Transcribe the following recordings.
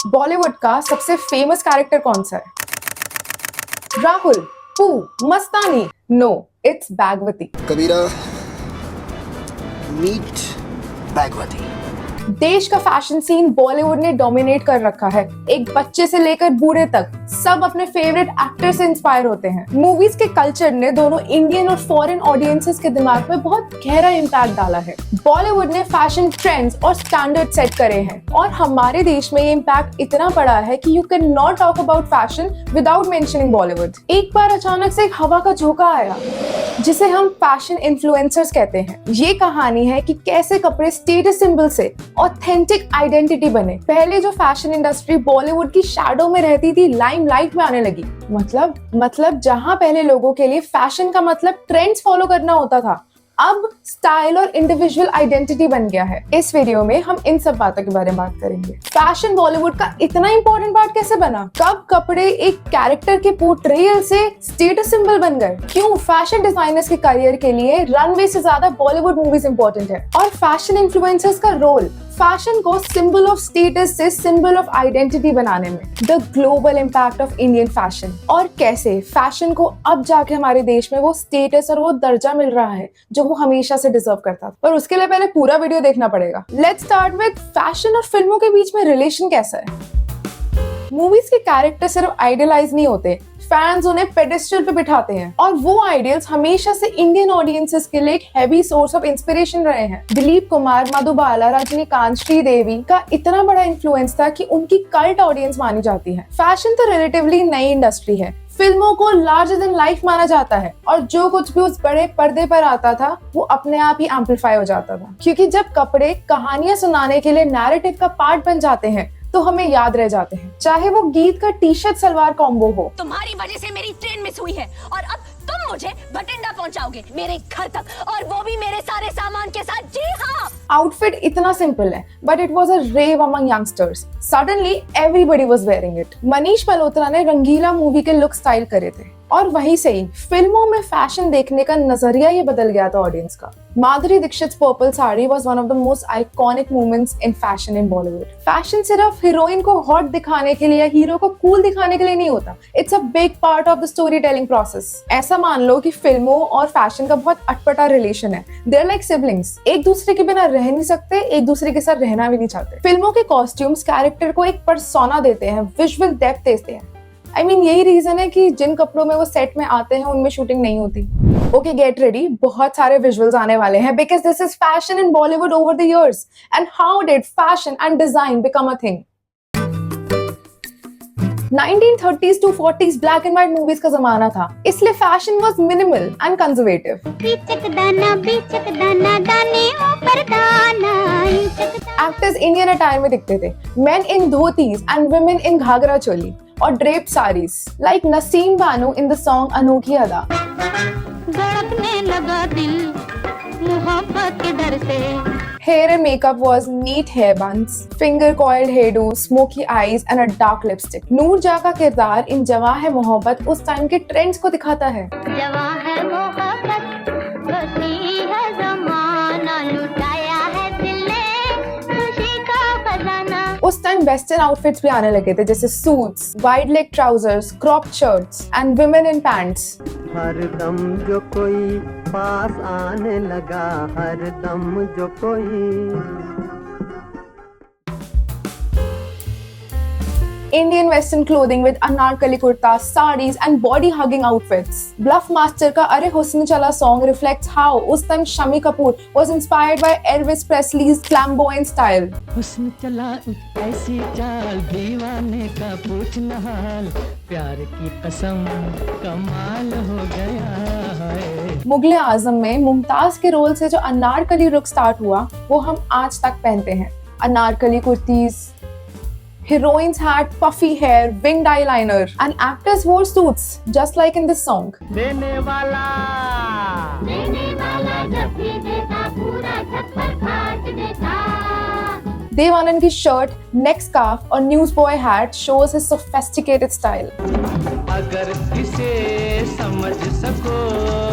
बॉलीवुड का सबसे famous character कौन सा है? Rahul, Poo, Mastani? No, it's Bhagwati. Kabira, meet Bhagwati. देश का फैशन सीन बॉलीवुड ने डोमिनेट कर रखा है। एक बच्चे से लेकर बूढ़े तक सब अपने फेवरेट एक्टर से इंस्पायर होते हैं। मूवीज के कल्चर ने दोनों इंडियन और फॉरेन ऑडियंसेस के दिमाग में बहुत गहरा इम्पैक्ट डाला है। बॉलीवुड ने फैशन ट्रेंड्स और स्टैंडर्ड सेट करे हैं और हमारे देश में ये इम्पैक्ट इतना बड़ा है कि you can not talk about fashion without mentioning Bollywood. एक बार अचानक से एक हवा का झोंका आया जिसे हम फैशन इन्फ्लुएंसर्स कहते हैं। ये कहानी है कि कैसे कपड़े स्टेटस सिंबल से ऑथेंटिक आइडेंटिटी बने। पहले जो फैशन इंडस्ट्री बॉलीवुड की शैडो में रहती थी, लाइमलाइट में आने लगी। मतलब जहां पहले लोगों के लिए फैशन का मतलब ट्रेंड्स फॉलो करना होता था, अब स्टाइल और इंडिविजुअल आइडेंटिटी बन गया है। इस वीडियो में हम इन सब बातों के बारे में बात करेंगे। फैशन बॉलीवुड का इतना इंपॉर्टेंट पार्ट कैसे बना? कब कपड़े एक कैरेक्टर के पोर्ट्रेयल से स्टेटस सिंबल बन गए? क्यों फैशन डिजाइनर्स के करियर के लिए रनवे से ज्यादा बॉलीवुड मूवीज इंपॉर्टेंट है? और फैशन इन्फ्लुएंसर्स का रोल फैशन को सिंबल ऑफ स्टेटस से सिंबल ऑफ आइडेंटिटी बनाने में। The global impact of Indian fashion और कैसे फैशन को अब जाके हमारे देश में वो स्टेटस और वो दर्जा मिल रहा है जो वो हमेशा से डिजर्व करता था। पर उसके लिए पहले पूरा वीडियो देखना पड़ेगा। लेट्स स्टार्ट विद फैशन और फिल्मों के बीच में रिलेशन कैसा है। मूवीज के कैरेक्टर सिर्फ आइडियलाइज नहीं होते, फैंस उन्हें पेडेस्टल पे बिठाते हैं और वो आइडियल्स हमेशा से इंडियन ऑडियंसेस के लिए एक हैवी सोर्स ऑफ इंस्पिरेशन रहे हैं। दिलीप कुमार, मधुबाला, रजनीकांत, श्रीदेवी का इतना बड़ा इन्फ्लुएंस था कि उनकी कल्ट ऑडियंस मानी जाती है। फैशन तो रिलेटिवली नई इंडस्ट्री है। फिल्मों को लार्जर देन लाइफ माना जाता है और जो कुछ भी उस बड़े पर्दे पर आता था वो अपने आप ही एम्पलीफाई हो जाता था, क्योंकि जब कपड़े कहानियां सुनाने के लिए नैरेटिव का पार्ट बन जाते हैं तो हमें याद रह जाते हैं। चाहे वो गीत का टी शर्ट सलवार कॉम्बो हो। तुम्हारी वजह से मेरी ट्रेन मिस हुई है और अब तुम मुझे भटिंडा पहुंचाओगे मेरे घर तक, और वो भी मेरे सारे सामान के साथ। जी हाँ। आउटफिट इतना सिंपल है but it was a rave among youngsters. Suddenly everybody was wearing it. Manish Malhotra ने रंगीला मूवी के लुक स्टाइल करे थे और वहीं से ही फिल्मों में फैशन देखने का नजरिया ही बदल गया था ऑडियंस का। Madhuri Dixit purple sari was one of the most iconic moments in fashion in Bollywood. Fashion सिर्फ हीरोइन को हॉट दिखाने के लिए या हीरो को कूल दिखाने के लिए नहीं होता, it's a big part of the story telling process. ऐसा मान लो कि फिल्मों और फैशन का बहुत अटपटा रिलेशन है। दे आर लाइक सिबलिंग्स, एक दूसरे के बिना रह नहीं सकते, एक दूसरे के साथ रहना भी नहीं चाहते। फिल्मों के कॉस्ट्यूम्स कैरेक्टर को एक पर्सोना देते हैं, विजुअल डेप्थ देते हैं। यही रीजन है कि जिन कपड़ों में वो सेट में आते हैं उनमें शूटिंग नहीं होती। ओके, गेट रेडी, बहुत सारे विजुअल्स आने वाले हैं because this is fashion in Bollywood over the years and how did fashion and design become a thing. 1930s to 40s black and white movies का जमाना था, इसलिए fashion was minimal and conservative. Actors Indian attire में दिखते थे, men in dhotis and women in ghagra choli और draped saris, like Naseem Bano in the song Anokhi Ada. धड़कने लगा दिल मोहब्बत के डर से। Hair and makeup was neat hair buns, finger coiled hairdo, smoky eyes and a dark lipstick. नूर जहाँ का किरदार इन जवां है मोहब्बत उस टाइम के ट्रेंड्स को दिखाता है। जवां है मोहब्बत, बसी है ज़माना, लुटाया है दिल ने खुशी का खजाना। उस टाइम वेस्टर्न आउटफिट्स भी आने लगे थे, जैसे suits, wide leg trousers, crop shirts and women in pants. हर दम जो कोई पास आने लगा, हर दम जो कोई। Indian Western clothing with anarkali kurtas, sarees and body hugging outfits. Bluff Master का अरे हुस्न चला song reflects how उस time Shammi Kapoor was inspired by Elvis Presley's flamboyant style. हुस्न चला ऐसी चाल, दीवाने का पूछ न हाल, प्यार की कसम कमाल हो गया है। मुगले आजम में मुमताज के रोल से जो अनारकली लुक स्टार्ट हुआ वो हम आज तक पहनते हैं। Anarkali kurtis, heroines had puffy hair, winged eyeliner, and actors wore suits, just like in this song. देने वाला जब भी देता पूरा छप्पर फाड़ देता। Dev Anand की शर्ट, neck scarf और newsboy hat shows his sophisticated style. अगर इसे समझ सको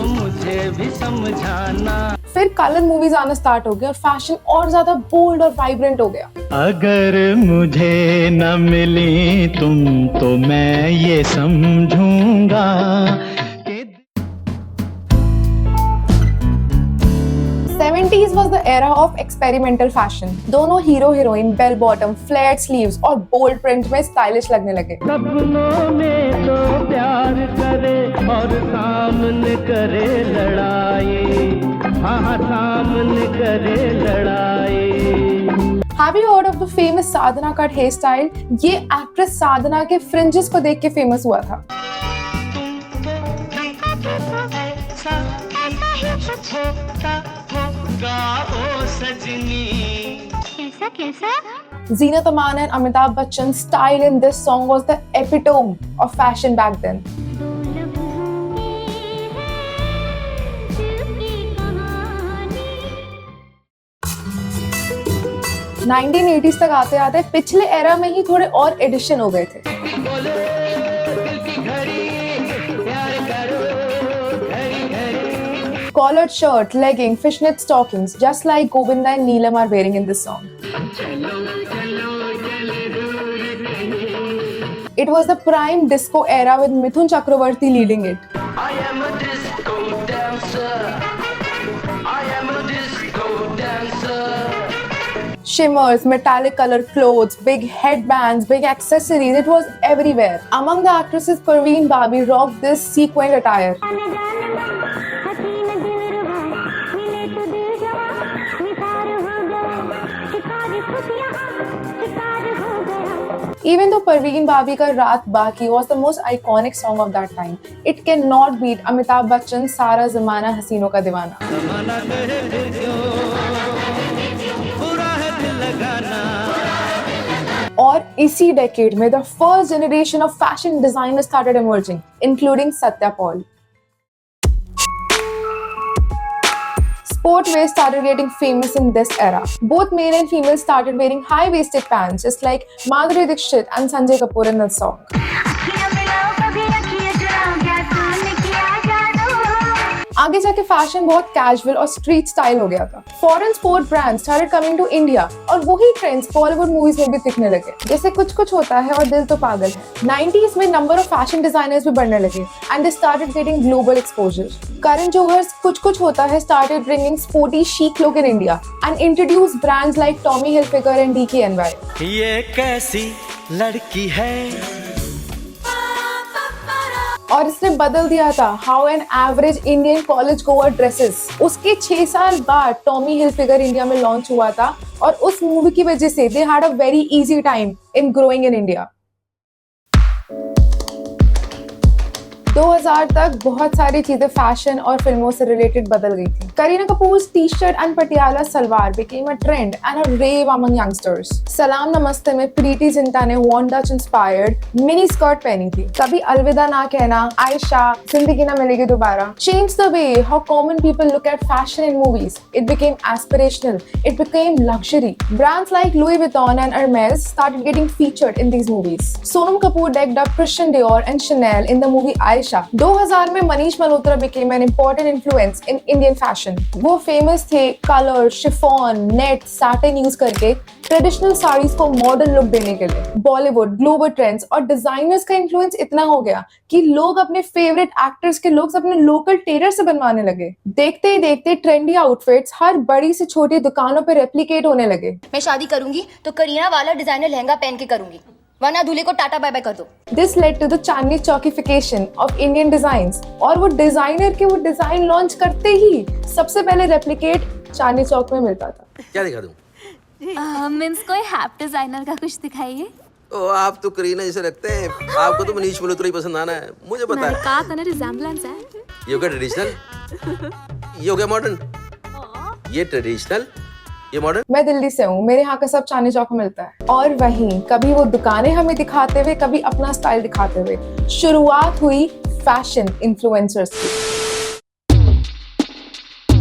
मुझे भी समझाना। फिर कलर मूवीज आना स्टार्ट हो गए और फैशन और ज्यादा बोल्ड और वाइब्रेंट हो गया। अगर मुझे न मिली तुम तो मैं ये समझूंगा कि 70s was the era of experimental fashion। दोनों hero heroine bell bottom, flared sleeves और बोल्ड प्रिंट में स्टाइलिश लगने लगे। सपनों में तो प्यार करे और सामने करे लड़ाई, हाँ सामने करे लड़ाई। Have you heard of the famous Sadhana cut hair style? ये एक्ट्रेस साधना के फ्रिंजेस को देख के फेमस हुआ था। कैसा कैसा Zinat Aman and Amitabh Bachchan's style in this song was the epitome of fashion back then. 1980s तक आते आते पिछले एरा में ही थोड़े और एडिशन हो गए थे। Collared shirt, legging, fishnet stockings, just like Govinda and Neelam are wearing in this song. It was the prime disco era with Mithun Chakravarti leading it. I am a disco dancer. I am a disco dancer. Shimmers, metallic colored clothes, big headbands, big accessories, it was everywhere. Among the actresses, Parveen Babi rocked this sequined attire. Even though Parveen Babi ka Raat Baki was the most iconic song of that time, it cannot beat Amitabh Bachchan's Sara Zamana Haseenon Ka Deewana. और इसी decade में the first generation of fashion designers started emerging, including Satya Paul. Sportwear started getting famous in this era. Both male and female started wearing high-waisted pants, just like Madhuri Dixit and Sanjay Kapoor in the song. आगे जाके fashion बहुत casual और street style हो गया था। Foreign sport brands started coming to India और वही trends Bollywood movies में भी दिखने लगे, जैसे कुछ कुछ होता है और दिल तो पागल है। 90s में नंबर ऑफ फैशन डिजाइनर्स भी बढ़ने लगे and they started getting global exposure. Karan Johar's Kuch Kuch होता है started bringing sporty chic look in India and introduced brands like Tommy Hilfiger and DKNY. ये कैसी लड़की है और इसने बदल दिया था how an average Indian college गोअर dresses. उसके 6 साल बाद टॉमी हिलफिगर इंडिया में लॉन्च हुआ था और उस मूवी की वजह से they had a very easy time in growing in India. 2000 तक बहुत सारी चीजें फैशन और फिल्मों से रिलेटेड बदल गई थी। Kareena Kapoor's t-shirt and Patiala salwar became a trend and a rave among youngsters. सलाम नमस्ते में प्रीति जिंटा ने Von Dutch inspired mini skirt पहनी थी। कभी अलविदा ना कहना, आयशा, जिंदगी ना मिलेगी दोबारा changed the way how common people look at fashion in movies. It became aspirational. It became luxury. Brands like Louis Vuitton and Hermes started getting featured in these movies. Sonam Kapoor decked up Christian Dior and Chanel in the movie Aisha. 2000 में Manish Malhotra became an important influence in Indian fashion. वो famous थे colour, chiffon, net, satin use करके traditional saris को modern look देने के लिए। Bollywood, global trends और designers का इन्फ्लुएंस इतना हो गया कि लोग अपने फेवरेट एक्टर्स के लुक्स अपने लोकल टेलर से बनवाने लगे। देखते ही देखते ट्रेंडी आउटफिट्स हर बड़ी से छोटी दुकानों पे रेप्लिकेट होने लगे। मैं शादी करूंगी तो करीना वाला डिजाइनर लहंगा पहन के करूंगी, वरना दूल्हे को टाटा बाय बाय कर दो। This led to the Chandni चौकीफिकेशन of Indian designs और वो डिजाइनर के वो डिजाइन लॉन्च करते ही सबसे पहले रेप्लिकेट चांदनी चौक में मिलता था। क्या दिखा दूं? मीन्स कोई हैप डिजाइनर का कुछ दिखाइए। ओ आप तो करीना जैसे लगते हैं। आपको तो मनीष मल्होत्रा ही पसंद आना है, मुझे पता है। कहा था ना रिजेम्बलेंस है। ये हो गया ट्रेडिशनल, ये हो गया मॉडर्न। ये ट्रेडिशनल, ये मॉडर्न। मैं दिल्ली से हूँ, मेरे यहाँ का सब चांदनी चौक में मिलता है। और वहीं कभी वो दुकानें हमें दिखाते हुए, कभी अपना स्टाइल दिखाते हुए शुरुआत हुई फैशन इन्फ्लुएंसर्स की।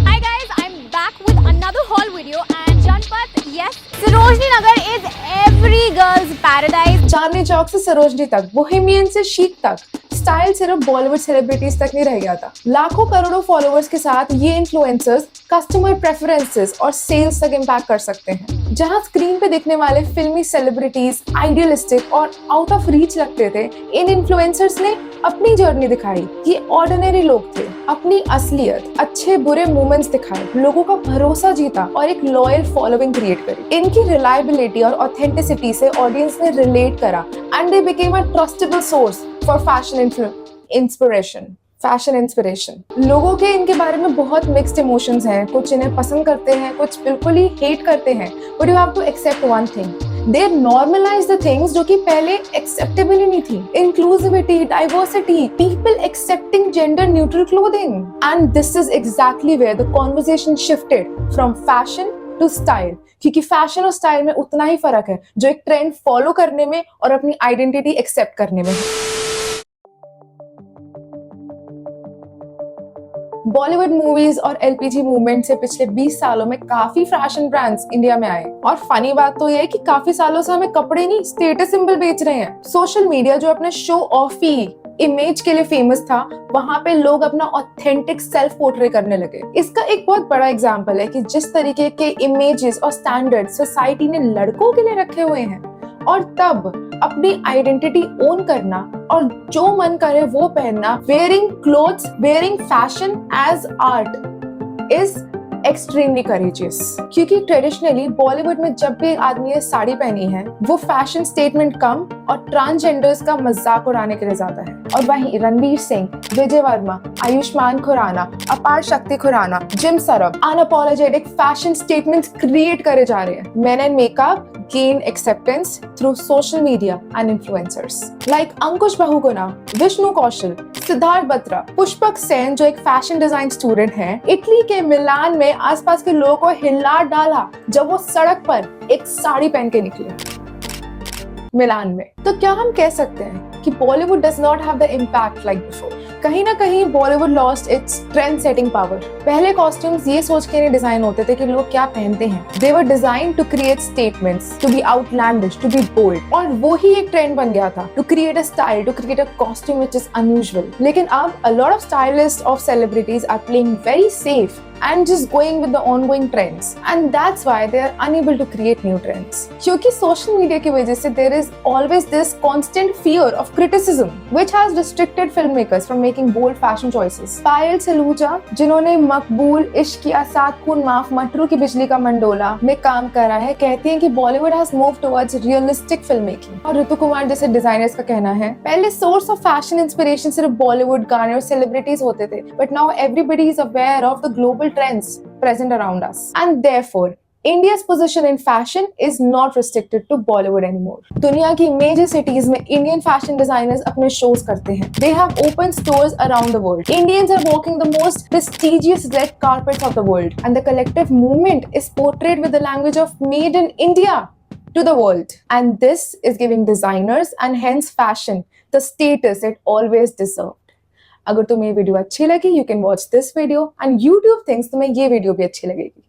Hi guys, I'm back with another haul video and Janpat, yes, Sarojini Nagar is every girl's paradise. Chandni Chowk से सरोजनी तक, बोहेमियन से शीक तक, स्टाइल सिर्फ बॉलीवुड सेलिब्रिटीज तक नहीं रह गया था। लाखों करोड़ों फॉलोअर्स के साथ ये इन्फ्लुएंसर्स कस्टमर प्रेफरेंसेस और सेल्स तक इम्पैक्ट कर सकते हैं। जहां स्क्रीन पे दिखने वाले फिल्मी सेलिब्रिटीज आइडियलिस्टिक और आउट ऑफ रीच लगते थे, इन इन्फ्लुएंसर्स ने अपनी जर्नी दिखाई। ये ऑर्डिनरी लोग थे, अपनी असलियत, अच्छे बुरे मोमेंट्स दिखाए, लोगों का भरोसा जीता और एक लॉयल फॉलोइंग क्रिएट करी। इनकी रिलायबिलिटी और ऑथेंटिसिटी से ऑडियंस ने रिलेट करा and they became a trustable source for fashion inspiration. लोगों के इनके बारे में बहुत मिक्स्ड इमोशंस हैं। कुछ इन्हें पसंद करते हैं, कुछ बिल्कुल ही हेट करते हैं। But you have to accept one thing, they normalize the things जो कि पहले acceptable ही नहीं थी। Inclusivity, diversity, people accepting gender neutral clothing, and this is exactly where the conversation shifted from fashion to style, क्योंकि fashion और style में उतना ही फर्क है जो एक ट्रेंड फॉलो करने में और अपनी आइडेंटिटी एक्सेप्ट करने में। बॉलीवुड मूवीज और एलपीजी मूवमेंट से पिछले 20 सालों में काफी फैशन ब्रांड्स इंडिया में आए और फनी बात तो ये है कि काफी सालों से हमें कपड़े नहीं, स्टेटस सिंबल बेच रहे हैं। सोशल मीडिया जो अपने शो ऑफी इमेज के लिए फेमस था, वहां पे लोग अपना ऑथेंटिक सेल्फ पोर्ट्रे करने लगे। इसका एक बहुत बड़ा एग्जांपल है कि जिस तरीके के इमेजेस और स्टैंडर्ड सोसाइटी ने लड़कों के लिए रखे हुए हैं, और तब अपनी आइडेंटिटी ओन करना और जो मन करे वो पहनना, wearing clothes, wearing fashion as art is extremely courageous. क्योंकि ट्रेडिशनली बॉलीवुड में जब भी एक आदमी ने साड़ी पहनी है, वो फैशन स्टेटमेंट कम और ट्रांसजेंडर्स का मजाक उड़ाने के लिए जाता है। और वहीं रणवीर सिंह, विजय Verma, Ayushman Khurrana, Apar Shakti Khurana, Jim Sarbh unapologetic fashion statements create करे जा रहे हैं। Men and makeup gain acceptance through social media and influencers like Ankush Bahuguna, Vishnu Kaushal, Siddharth Batra, Pushpak Sen जो एक फैशन डिजाइन स्टूडेंट है, इटली के मिलान में आसपास के लोगों को हिला डाला जब वो सड़क पर एक साड़ी पहन के निकले मिलान में। तो क्या हम कह सकते हैं कि Bollywood does not have the impact like before? कहीं ना कहीं Bollywood lost its trend setting power. पहले कॉस्ट्यूम्स ये सोच के नहीं डिजाइन होते थे कि लोग क्या पहनते हैं। They were design to create statements, to be outlandish, to be bold, और वो ही एक ट्रेंड बन गया था, to create a style, to create a costume which is unusual. लेकिन अब a lot of stylists of celebrities are playing very safe and just going with the ongoing trends, and that's why they are unable to create new trends. क्योंकि social media की वजह से there is always this constant fear of criticism which has restricted filmmakers from making bold fashion choices. पायल सलूजा जिन्होंने मकबूल, इश्क या सात खून माफ, मटरू की बिजली का मंडोला में काम करा है, कहती हैं कि Bollywood has moved towards realistic filmmaking। और ऋतु कुमार जैसे डिजाइनर्स का कहना है, पहले सोर्स ऑफ फैशन इंस्पिरेशन सिर्फ बॉलीवुड गाने और सेलिब्रिटीज होते थे, but now everybody is aware of the global trends present around us, and therefore India's position in fashion is not restricted to Bollywood anymore. दुनिया की major cities में Indian fashion designers अपने shows करते हैं. They have open stores around the world. Indians are walking the most prestigious red carpets of the world, and the collective movement is portrayed with the language of Made in India to the world. And this is giving designers and hence fashion the status it always deserved. अगर तुम्हें ये video अच्छी लगी, you can watch this video, and YouTube thinks तुम्हें ये video भी अच्छी लगेगी.